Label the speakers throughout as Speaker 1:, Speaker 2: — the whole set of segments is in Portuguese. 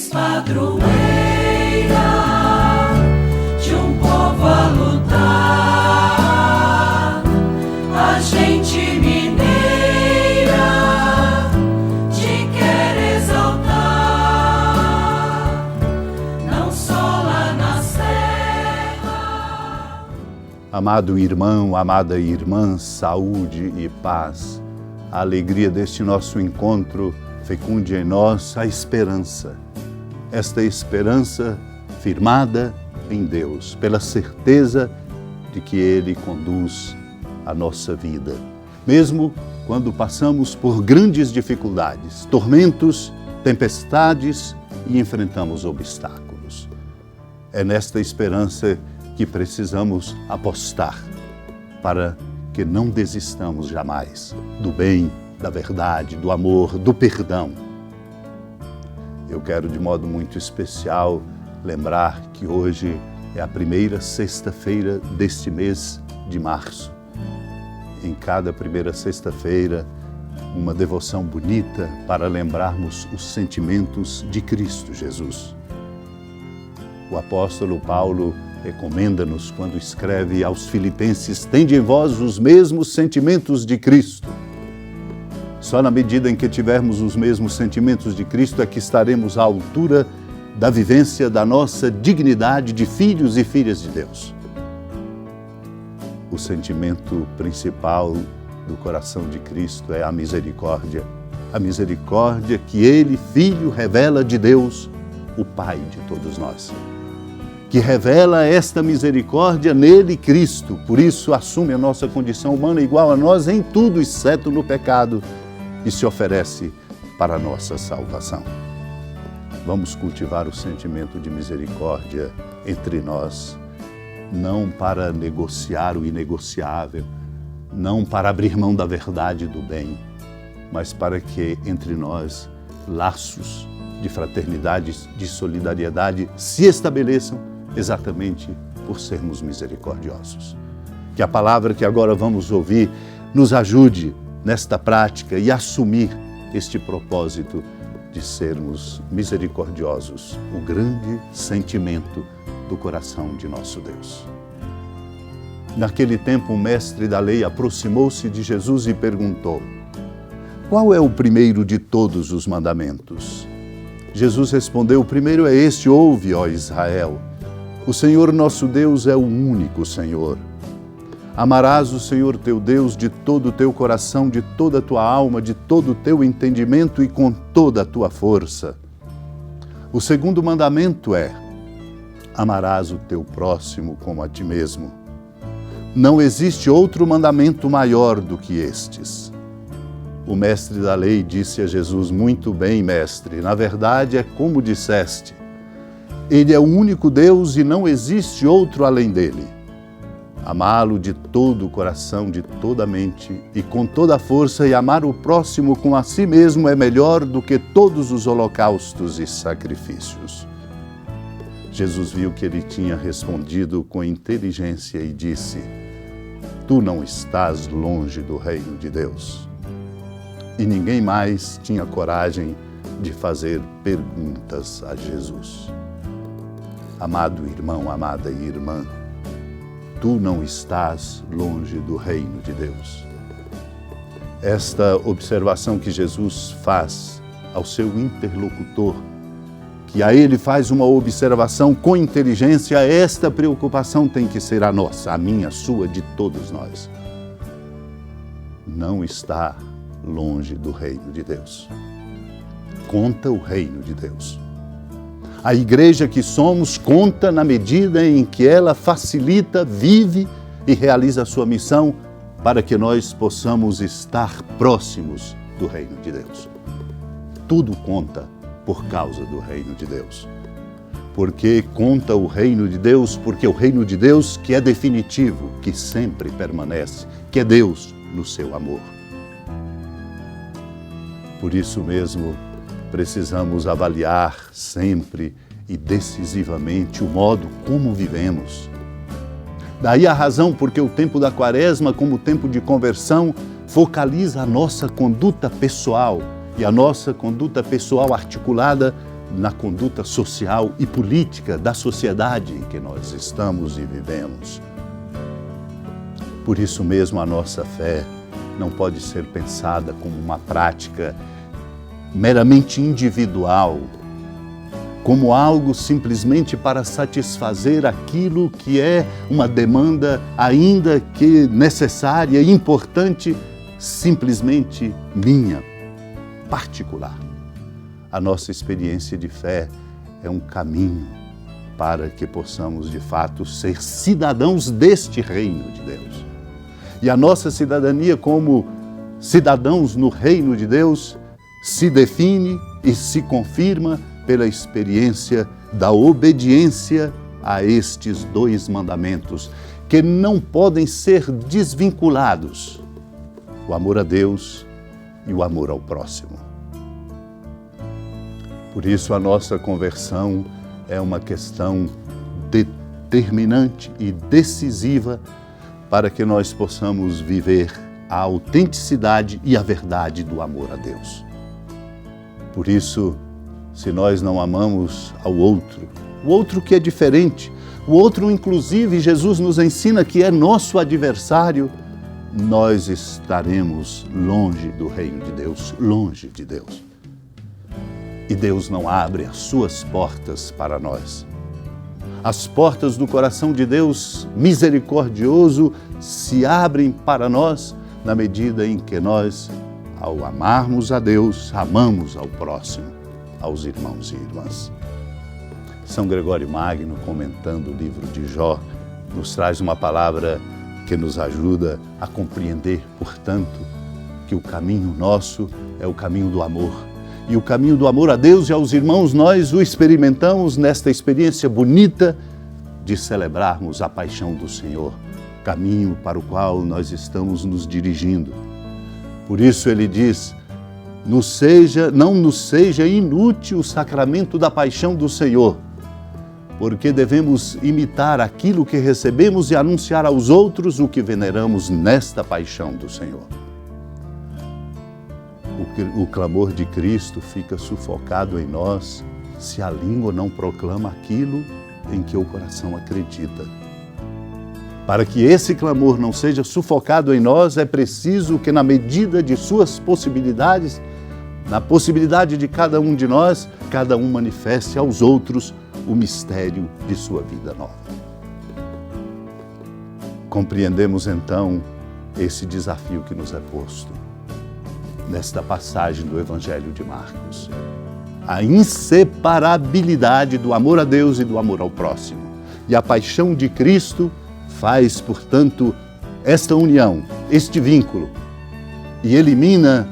Speaker 1: padroeira de um povo a lutar, a gente mineira te quer exaltar, não só lá na serra.
Speaker 2: Amado irmão, amada irmã, saúde e paz. A alegria deste nosso encontro fecunde em nós a esperança. Esta esperança firmada em Deus, pela certeza de que Ele conduz a nossa vida. Mesmo quando passamos por grandes dificuldades, tormentos, tempestades e enfrentamos obstáculos. É nesta esperança que precisamos apostar para que não desistamos jamais do bem, da verdade, do amor, do perdão. Eu quero de modo muito especial lembrar que hoje é a primeira sexta-feira deste mês de março. Em cada primeira sexta-feira, uma devoção bonita para lembrarmos os sentimentos de Cristo Jesus. O apóstolo Paulo recomenda-nos quando escreve aos Filipenses: tende em vós os mesmos sentimentos de Cristo. Só na medida em que tivermos os mesmos sentimentos de Cristo é que estaremos à altura da vivência da nossa dignidade de filhos e filhas de Deus. O sentimento principal do coração de Cristo é a misericórdia. A misericórdia que Ele, Filho, revela de Deus, o Pai de todos nós. Que revela esta misericórdia nele, Cristo. Por isso assume a nossa condição humana igual a nós em tudo, exceto no pecado, e se oferece para a nossa salvação. Vamos cultivar o sentimento de misericórdia entre nós, não para negociar o inegociável, não para abrir mão da verdade e do bem, mas para que entre nós laços de fraternidade, de solidariedade se estabeleçam exatamente por sermos misericordiosos. Que a palavra que agora vamos ouvir nos ajude nesta prática e assumir este propósito de sermos misericordiosos, o grande sentimento do coração de nosso Deus. Naquele tempo, o mestre da lei aproximou-se de Jesus e perguntou: qual é o primeiro de todos os mandamentos? Jesus respondeu: o primeiro é este: ouve, ó Israel, o Senhor nosso Deus é o único Senhor. Amarás o Senhor teu Deus de todo o teu coração, de toda a tua alma, de todo o teu entendimento e com toda a tua força. O segundo mandamento é: amarás o teu próximo como a ti mesmo. Não existe outro mandamento maior do que estes. O mestre da lei disse a Jesus: muito bem, mestre, na verdade é como disseste. Ele é o único Deus e não existe outro além dele. Amá-lo de todo o coração, de toda a mente e com toda a força, e amar o próximo como a si mesmo é melhor do que todos os holocaustos e sacrifícios. Jesus viu que ele tinha respondido com inteligência e disse: tu não estás longe do reino de Deus. E ninguém mais tinha coragem de fazer perguntas a Jesus. Amado irmão, amada irmã, tu não estás longe do reino de Deus. Esta observação que Jesus faz ao seu interlocutor, que a ele faz uma observação com inteligência, esta preocupação tem que ser a nossa, a minha, a sua, de todos nós. Não está longe do reino de Deus. Conta o reino de Deus. A igreja que somos conta na medida em que ela facilita, vive e realiza a sua missão para que nós possamos estar próximos do reino de Deus. Tudo conta por causa do reino de Deus. Porque conta o reino de Deus, porque o reino de Deus que é definitivo, que sempre permanece, que é Deus no seu amor. Por isso mesmo, precisamos avaliar sempre e decisivamente o modo como vivemos. Daí a razão porque o tempo da Quaresma, como tempo de conversão, focaliza a nossa conduta pessoal, e a nossa conduta pessoal articulada na conduta social e política da sociedade em que nós estamos e vivemos. Por isso mesmo, a nossa fé não pode ser pensada como uma prática meramente individual, como algo simplesmente para satisfazer aquilo que é uma demanda, ainda que necessária e importante, simplesmente minha, particular. A nossa experiência de fé é um caminho para que possamos, de fato, ser cidadãos deste reino de Deus. E a nossa cidadania como cidadãos no reino de Deus se define e se confirma pela experiência da obediência a estes dois mandamentos, que não podem ser desvinculados: o amor a Deus e o amor ao próximo. Por isso, a nossa conversão é uma questão determinante e decisiva para que nós possamos viver a autenticidade e a verdade do amor a Deus. Por isso, se nós não amamos ao outro, o outro que é diferente, o outro, inclusive, Jesus nos ensina que é nosso adversário, nós estaremos longe do reino de Deus, longe de Deus. E Deus não abre as suas portas para nós. As portas do coração de Deus misericordioso se abrem para nós na medida em que nós, ao amarmos a Deus, amamos ao próximo, aos irmãos e irmãs. São Gregório Magno, comentando o livro de Jó, nos traz uma palavra que nos ajuda a compreender, portanto, que o caminho nosso é o caminho do amor. E o caminho do amor a Deus e aos irmãos, nós o experimentamos nesta experiência bonita de celebrarmos a paixão do Senhor, caminho para o qual nós estamos nos dirigindo. Por isso ele diz: não nos seja inútil o sacramento da paixão do Senhor, porque devemos imitar aquilo que recebemos e anunciar aos outros o que veneramos nesta paixão do Senhor. O clamor de Cristo fica sufocado em nós se a língua não proclama aquilo em que o coração acredita. Para que esse clamor não seja sufocado em nós, é preciso que, na medida de suas possibilidades, na possibilidade de cada um de nós, cada um manifeste aos outros o mistério de sua vida nova. Compreendemos então esse desafio que nos é posto nesta passagem do Evangelho de Marcos. A inseparabilidade do amor a Deus e do amor ao próximo. E a paixão de Cristo faz, portanto, esta união, este vínculo, e elimina,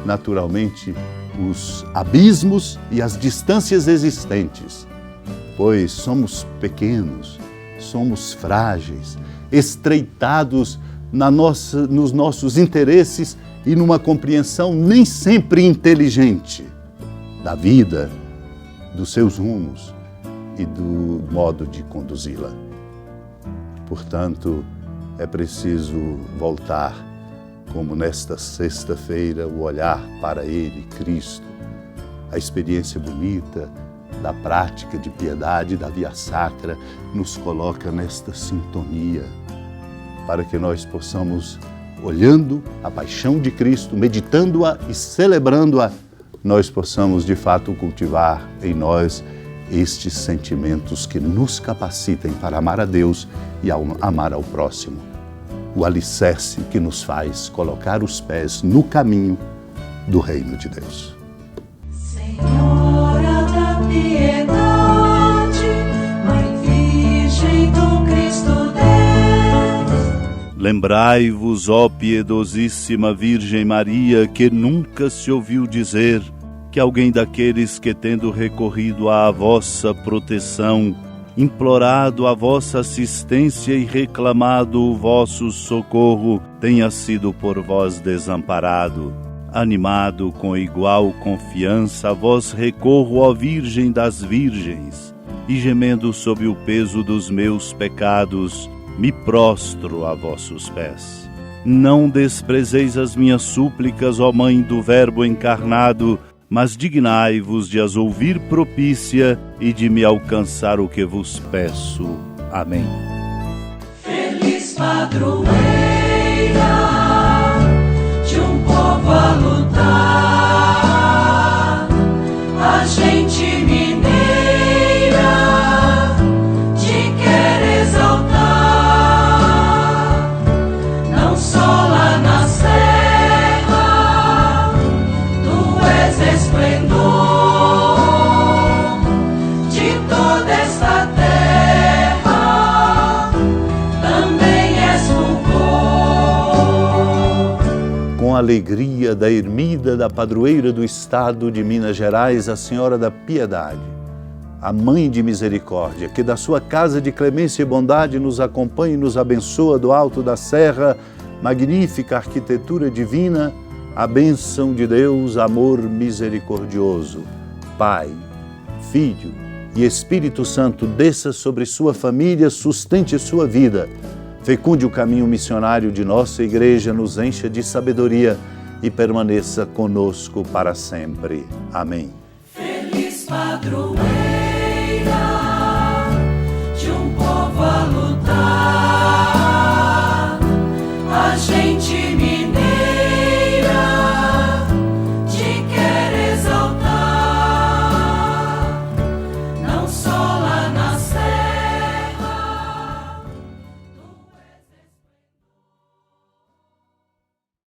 Speaker 2: naturalmente, os abismos e as distâncias existentes, pois somos pequenos, somos frágeis, estreitados nos nossos interesses e numa compreensão nem sempre inteligente da vida, dos seus rumos e do modo de conduzi-la. Portanto, é preciso voltar, como nesta sexta-feira, o olhar para Ele, Cristo, a experiência bonita da prática de piedade da Via Sacra nos coloca nesta sintonia, para que nós possamos, olhando a paixão de Cristo, meditando-a e celebrando-a, nós possamos de fato cultivar em nós estes sentimentos que nos capacitem para amar a Deus e amar ao próximo. O alicerce que nos faz colocar os pés no caminho do reino de Deus.
Speaker 1: Senhora da piedade, Mãe Virgem do Cristo Deus.
Speaker 3: Lembrai-vos, ó piedosíssima Virgem Maria, que nunca se ouviu dizer que alguém daqueles que, tendo recorrido à vossa proteção, implorado a vossa assistência e reclamado o vosso socorro, tenha sido por vós desamparado. Animado com igual confiança, a vós recorro, ó Virgem das Virgens, e gemendo sob o peso dos meus pecados, me prostro a vossos pés. Não desprezeis as minhas súplicas, ó Mãe do Verbo encarnado, mas dignai-vos de as ouvir propícia e de me alcançar o que vos peço. Amém.
Speaker 1: Feliz padroeira de um povo a lutar, a gente mineira te quer exaltar, não só lá na serra, tu és esplendor de toda esta terra, também és fulgor.
Speaker 2: Com a alegria da ermida da padroeira do estado de Minas Gerais, a Senhora da Piedade, a Mãe de Misericórdia, que da sua casa de clemência e bondade nos acompanha e nos abençoa do alto da serra, magnífica arquitetura divina, a bênção de Deus, amor misericordioso, Pai, Filho e Espírito Santo, desça sobre sua família, sustente sua vida, fecunde o caminho missionário de nossa igreja, nos encha de sabedoria e permaneça conosco para sempre. Amém.
Speaker 1: Feliz padroeira